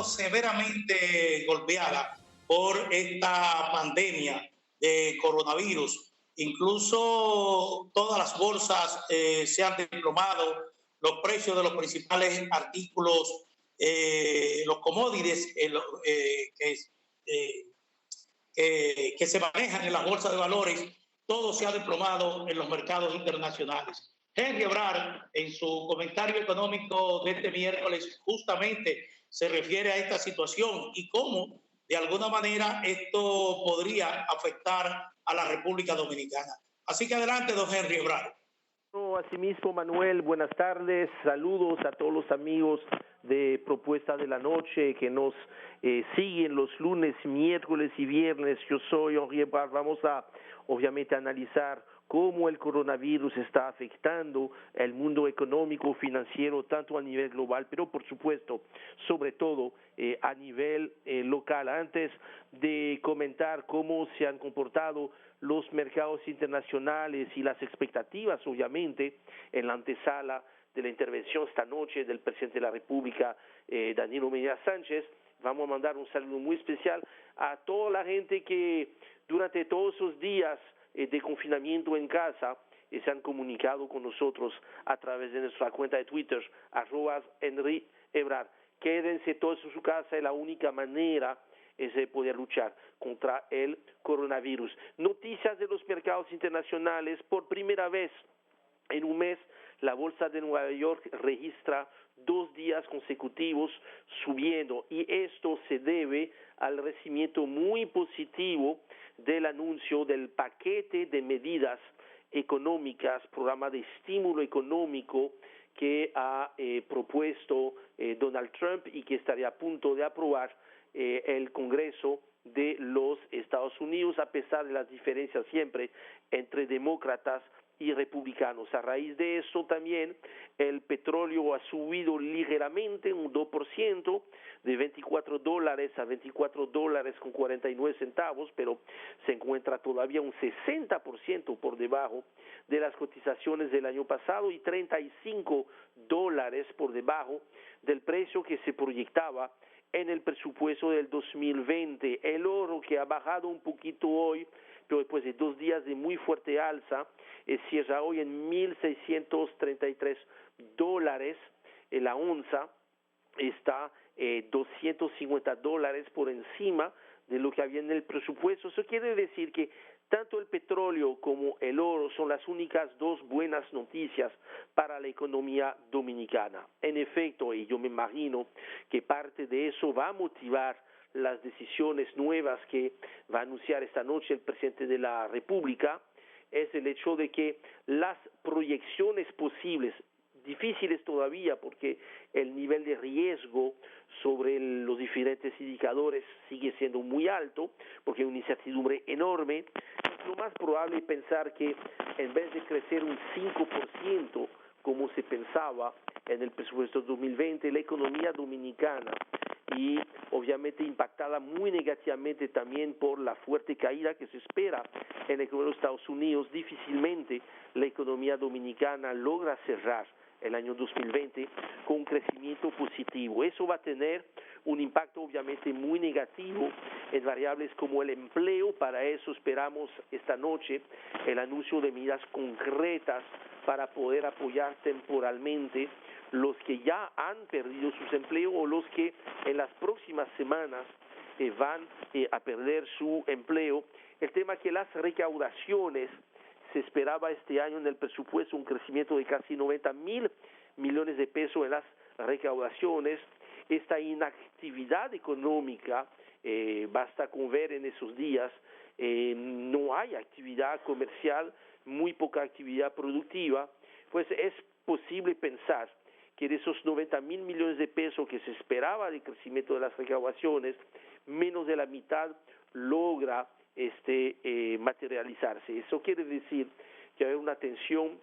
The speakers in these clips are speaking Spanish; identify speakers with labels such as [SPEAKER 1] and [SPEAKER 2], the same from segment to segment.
[SPEAKER 1] sido severamente golpeada por esta pandemia de coronavirus. Incluso todas las bolsas se han desplomado, los precios de los principales artículos, los commodities eh, que se manejan en las bolsas de valores, todo se ha desplomado en los mercados internacionales. Henry Ebrard, en su comentario económico de este miércoles, justamente se refiere a esta situación y cómo, de alguna manera, esto podría afectar a la República Dominicana. Así que adelante, don Henry Ebrard.
[SPEAKER 2] Asimismo, Manuel, buenas tardes, saludos a todos los amigos de Propuesta de la Noche que nos siguen los lunes, miércoles y viernes. Yo soy Henry Ebrard. Vamos a, obviamente, analizar cómo el coronavirus está afectando el mundo económico, financiero, tanto a nivel global, pero por supuesto, sobre todo a nivel local. Antes de comentar cómo se han comportado los mercados internacionales y las expectativas, obviamente, en la antesala de la intervención esta noche del presidente de la República, Danilo Medina Sánchez, vamos a mandar un saludo muy especial a toda la gente que durante todos esos días de confinamiento en casa se han comunicado con nosotros a través de nuestra cuenta de Twitter, @Henry Ebrard. Quédense todos en su casa, es la única manera de poder luchar contra el coronavirus. Noticias de los mercados internacionales. Por primera vez en un mes, la bolsa de Nueva York registra 2 días consecutivos subiendo, y esto se debe al recibimiento muy positivo del anuncio del paquete de medidas económicas, programa de estímulo económico que ha propuesto Donald Trump y que estaría a punto de aprobar el Congreso de los Estados Unidos, a pesar de las diferencias siempre entre demócratas y republicanos. A raíz de eso también el petróleo ha subido ligeramente, un 2%, de $24 a $24 con 49 centavos, pero se encuentra todavía un 60% por debajo de las cotizaciones del año pasado y $35 por debajo del precio que se proyectaba en el presupuesto del 2020. El oro, que ha bajado un poquito hoy, pero después de 2 días de muy fuerte alza, cierra hoy en $1,633. La onza está $250 por encima de lo que había en el presupuesto. Eso quiere decir que tanto el petróleo como el oro son las únicas 2 buenas noticias para la economía dominicana. En efecto, y yo me imagino que parte de eso va a motivar las decisiones nuevas que va a anunciar esta noche el presidente de la República, es el hecho de que las proyecciones posibles, difíciles todavía porque el nivel de riesgo sobre los diferentes indicadores sigue siendo muy alto, porque hay una incertidumbre enorme, es lo más probable pensar que en vez de crecer un 5%, como se pensaba en el presupuesto 2020, la economía dominicana, y obviamente impactada muy negativamente también por la fuerte caída que se espera en la economía de los Estados Unidos, difícilmente la economía dominicana logra cerrar el año 2020 con un crecimiento positivo. Eso va a tener un impacto obviamente muy negativo en variables como el empleo. Para eso esperamos esta noche el anuncio de medidas concretas para poder apoyar temporalmente los que ya han perdido sus empleos o los que en las próximas semanas van a perder su empleo. El tema que las recaudaciones, se esperaba este año en el presupuesto un crecimiento de casi 90.000 millones de pesos en las recaudaciones. Esta inactividad económica, basta con ver en esos días, no hay actividad comercial, muy poca actividad productiva, pues es posible pensar que de esos 90.000 millones de pesos que se esperaba de crecimiento de las recaudaciones, menos de la mitad logra materializarse. Eso quiere decir que hay una tensión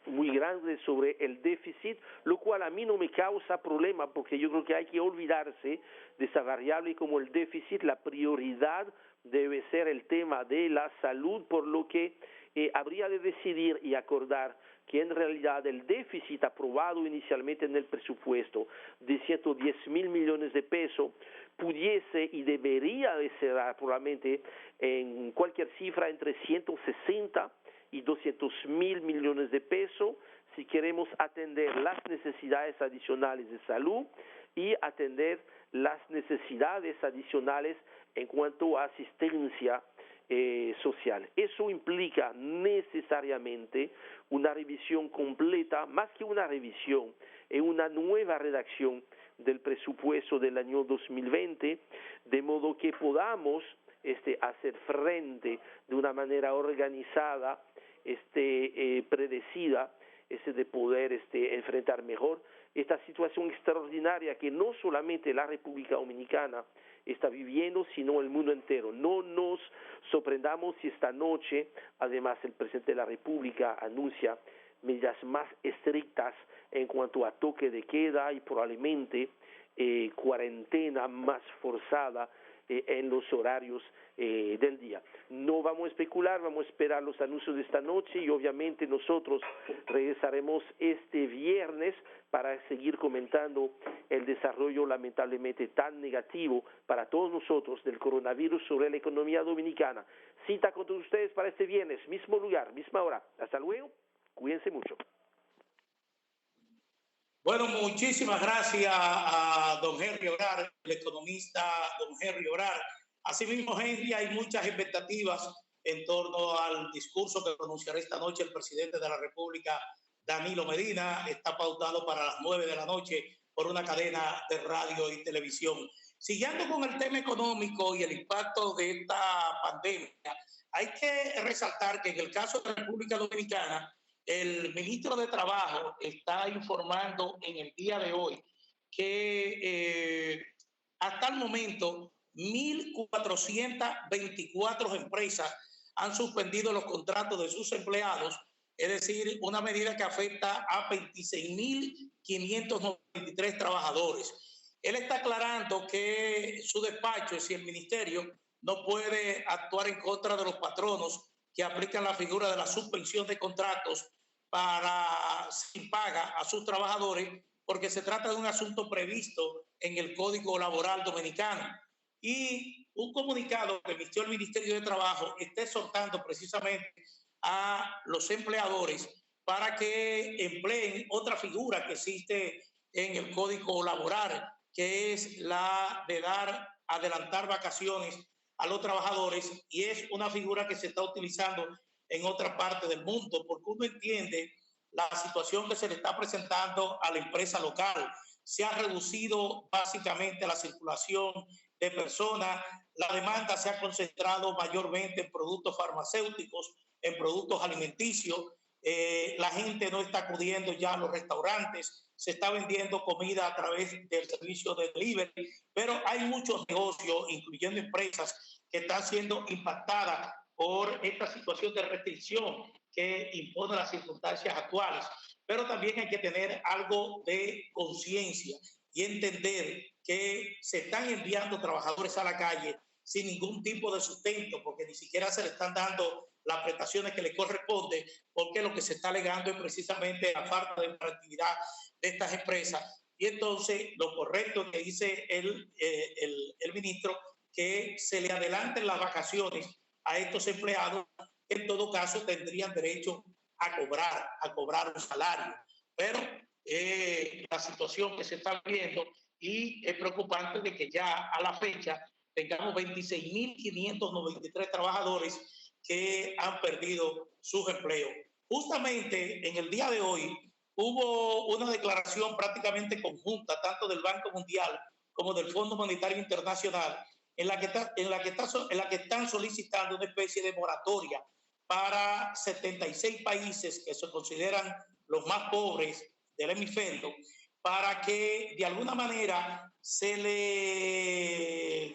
[SPEAKER 2] muy grande sobre el déficit, lo cual a mí no me causa problema, porque yo creo que hay que olvidarse de esa variable como el déficit. La prioridad debe ser el tema de la salud, por lo que habría de decidir y acordar que en realidad el déficit aprobado inicialmente en el presupuesto de 110.000 millones de pesos pudiese y debería de ser probablemente en cualquier cifra entre 160 y 200.000 millones de pesos si queremos atender las necesidades adicionales de salud y atender las necesidades adicionales en cuanto a asistencia social. Eso implica necesariamente una revisión completa, más que una revisión, una nueva redacción del presupuesto del año 2020, de modo que podamos hacer frente de una manera organizada, predecida, de poder enfrentar mejor esta situación extraordinaria que no solamente la República Dominicana está viviendo, sino el mundo entero. No nos sorprendamos si esta noche, además, el presidente de la República anuncia medidas más estrictas en cuanto a toque de queda y probablemente cuarentena más forzada en los horarios del día. No vamos a especular, vamos a esperar los anuncios de esta noche y obviamente nosotros regresaremos este viernes para seguir comentando el desarrollo lamentablemente tan negativo para todos nosotros del coronavirus sobre la economía dominicana. Cita con todos ustedes para este viernes, mismo lugar, misma hora. Hasta luego, cuídense mucho.
[SPEAKER 1] Bueno, muchísimas gracias a don Henry Obrar, el economista don Henry Obrar. Asimismo, Henry, hay muchas expectativas en torno al discurso que pronunciará esta noche el presidente de la República, Danilo Medina. Está pautado para las 9 de la noche por una cadena de radio y televisión. Siguiendo con el tema económico y el impacto de esta pandemia, hay que resaltar que en el caso de la República Dominicana, el ministro de Trabajo está informando en el día de hoy que hasta el momento 1.424 empresas han suspendido los contratos de sus empleados, es decir, una medida que afecta a 26.593 trabajadores. Él está aclarando que su despacho, es decir, el ministerio, no puede actuar en contra de los patronos que aplican la figura de la suspensión de contratos para sin paga a sus trabajadores, porque se trata de un asunto previsto en el Código Laboral Dominicano. Y un comunicado que emitió el Ministerio de Trabajo está exhortando precisamente a los empleadores para que empleen otra figura que existe en el Código Laboral, que es la de adelantar vacaciones a los trabajadores, y es una figura que se está utilizando en otra parte del mundo, porque uno entiende la situación que se le está presentando a la empresa local. Se ha reducido básicamente la circulación de personas, la demanda se ha concentrado mayormente en productos farmacéuticos, en productos alimenticios, la gente no está acudiendo ya a los restaurantes, se está vendiendo comida a través del servicio de delivery, pero hay muchos negocios, incluyendo empresas, que están siendo impactadas por esta situación de restricción que impone las circunstancias actuales. Pero también hay que tener algo de conciencia y entender que se están enviando trabajadores a la calle sin ningún tipo de sustento, porque ni siquiera se le están dando las prestaciones que le corresponde, porque lo que se está alegando es precisamente la falta de operatividad de estas empresas. Y entonces lo correcto que dice el ministro, que se le adelanten las vacaciones a estos empleados, que en todo caso tendrían derecho a cobrar un salario. Pero la situación que se está viendo, y es preocupante de que ya a la fecha tengamos 26.593 trabajadores que han perdido sus empleos. Justamente en el día de hoy hubo una declaración prácticamente conjunta, tanto del Banco Mundial como del Fondo Monetario Internacional, en la que están solicitando una especie de moratoria para 76 países que se consideran los más pobres del hemisferio, para que de alguna manera se le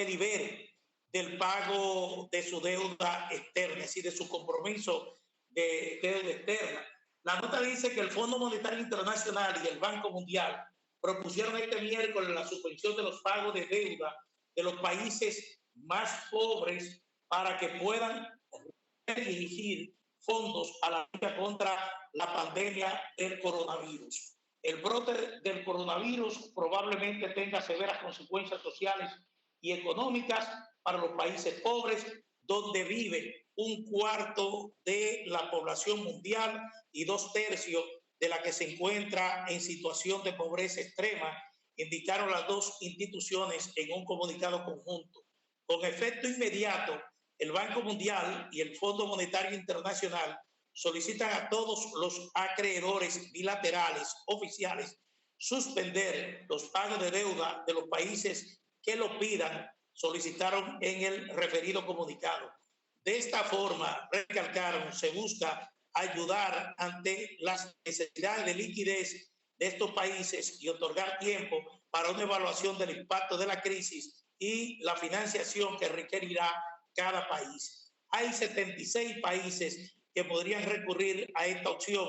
[SPEAKER 1] libere del pago de su deuda externa, es decir, de su compromiso de deuda externa. La nota dice que el Fondo Monetario Internacional y el Banco Mundial propusieron este miércoles la suspensión de los pagos de deuda de los países más pobres para que puedan dirigir fondos a la lucha contra la pandemia del coronavirus. El brote del coronavirus probablemente tenga severas consecuencias sociales y económicas para los países pobres, donde vive un cuarto de la población mundial y 2/3 de la que se encuentra en situación de pobreza extrema, indicaron las dos instituciones en un comunicado conjunto. Con efecto inmediato, el Banco Mundial y el Fondo Monetario Internacional solicitan a todos los acreedores bilaterales oficiales suspender los pagos de deuda de los países que lo pidan, solicitaron en el referido comunicado. De esta forma, recalcaron, se busca ayudar ante las necesidades de liquidez de estos países y otorgar tiempo para una evaluación del impacto de la crisis y la financiación que requerirá cada país. Hay 76 países que podrían recurrir a esta opción.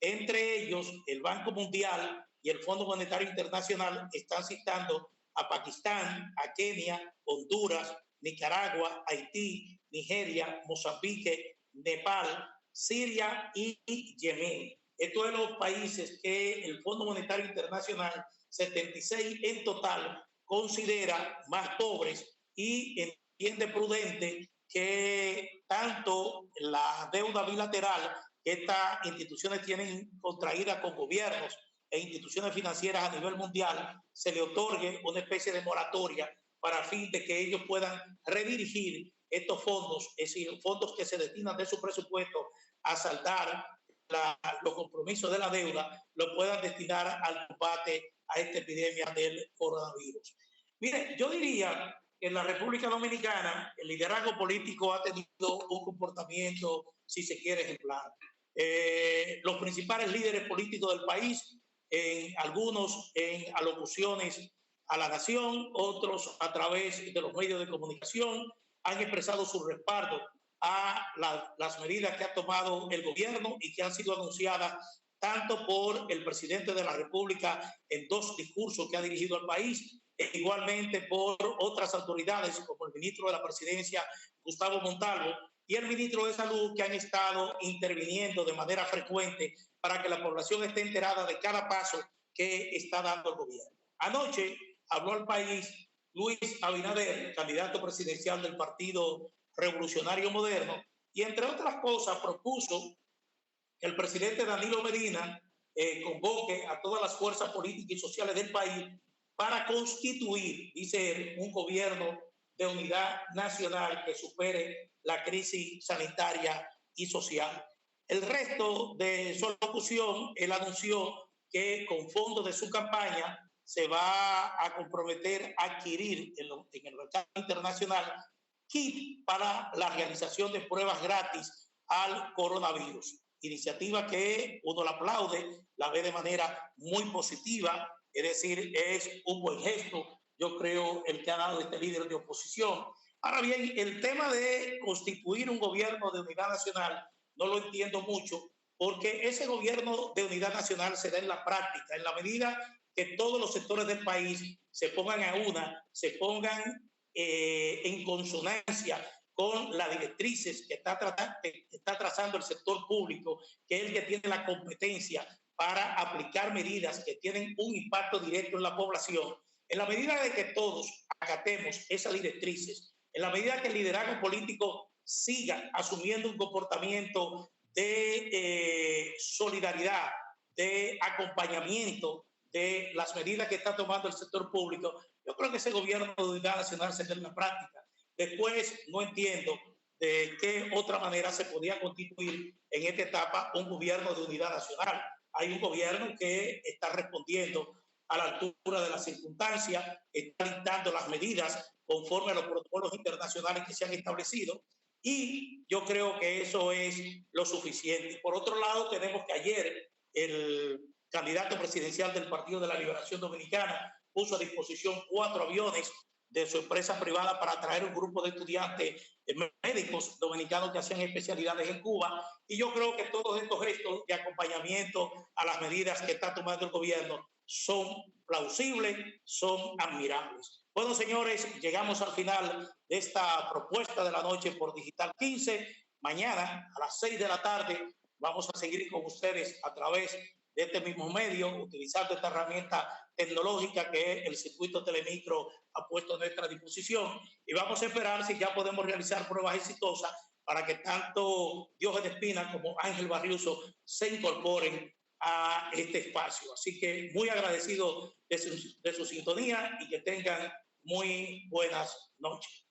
[SPEAKER 1] Entre ellos, el Banco Mundial y el Fondo Monetario Internacional están citando a Pakistán, a Kenia, Honduras, Nicaragua, Haití, Nigeria, Mozambique, Nepal, Siria y Yemen. Estos son los países que el Fondo Monetario Internacional, 76 en total, considera más pobres y entiende prudente que tanto la deuda bilateral que estas instituciones tienen contraída con gobiernos e instituciones financieras a nivel mundial, se le otorgue una especie de moratoria para fin de que ellos puedan redirigir estos fondos, es decir, fondos que se destinan de su presupuesto a saldar los compromisos de la deuda, lo puedan destinar al combate a esta epidemia del coronavirus. Mire, yo diría que en la República Dominicana el liderazgo político ha tenido un comportamiento, si se quiere, ejemplar. Los principales líderes políticos del país, algunos en alocuciones a la nación, otros a través de los medios de comunicación, han expresado su respaldo a las medidas que ha tomado el gobierno y que han sido anunciadas tanto por el presidente de la República en 2 discursos que ha dirigido al país, e igualmente por otras autoridades como el ministro de la Presidencia, Gustavo Montalvo, y el ministro de Salud, que han estado interviniendo de manera frecuente para que la población esté enterada de cada paso que está dando el gobierno. Anoche habló al país Luis Abinader, candidato presidencial del Partido Revolucionario Moderno, y entre otras cosas propuso que el presidente Danilo Medina convoque a todas las fuerzas políticas y sociales del país para constituir, dice él, un gobierno de unidad nacional que supere la crisis sanitaria y social. El resto de su alocución, él anunció que con fondos de su campaña se va a comprometer a adquirir en el mercado internacional kit para la realización de pruebas gratis al coronavirus. Iniciativa que uno la aplaude, la ve de manera muy positiva, es decir, es un buen gesto, yo creo, el que ha dado este líder de oposición. Ahora bien, el tema de constituir un gobierno de unidad nacional no lo entiendo mucho, porque ese gobierno de unidad nacional se da en la práctica, en la medida que todos los sectores del país se pongan a una, se pongan en consonancia con las directrices que está trazando el sector público, que es el que tiene la competencia para aplicar medidas que tienen un impacto directo en la población. En la medida de que todos acatemos esas directrices, en la medida que el liderazgo político siga asumiendo un comportamiento de solidaridad, de acompañamiento de las medidas que está tomando el sector público, yo creo que ese gobierno de unidad nacional se da en la práctica. Después no entiendo de qué otra manera se podía constituir en esta etapa un gobierno de unidad nacional. Hay un gobierno que está respondiendo a la altura de las circunstancias, está dictando las medidas conforme a los protocolos internacionales que se han establecido, y yo creo que eso es lo suficiente. Por otro lado, tenemos que ayer el candidato presidencial del Partido de la Liberación Dominicana puso a disposición 4 aviones de su empresa privada para traer un grupo de estudiantes médicos dominicanos que hacían especialidades en Cuba, y yo creo que todos estos gestos de acompañamiento a las medidas que está tomando el gobierno son plausibles, son admirables. Bueno, señores, llegamos al final de esta propuesta de la noche por Digital 15. Mañana a las 6 de la tarde vamos a seguir con ustedes a través de este mismo medio, utilizando esta herramienta tecnológica que el circuito Telemicro ha puesto a nuestra disposición, y vamos a esperar si ya podemos realizar pruebas exitosas para que tanto Diógenes Espina como Ángel Barriuso se incorporen a este espacio. Así que muy agradecido de su sintonía y que tengan muy buenas noches.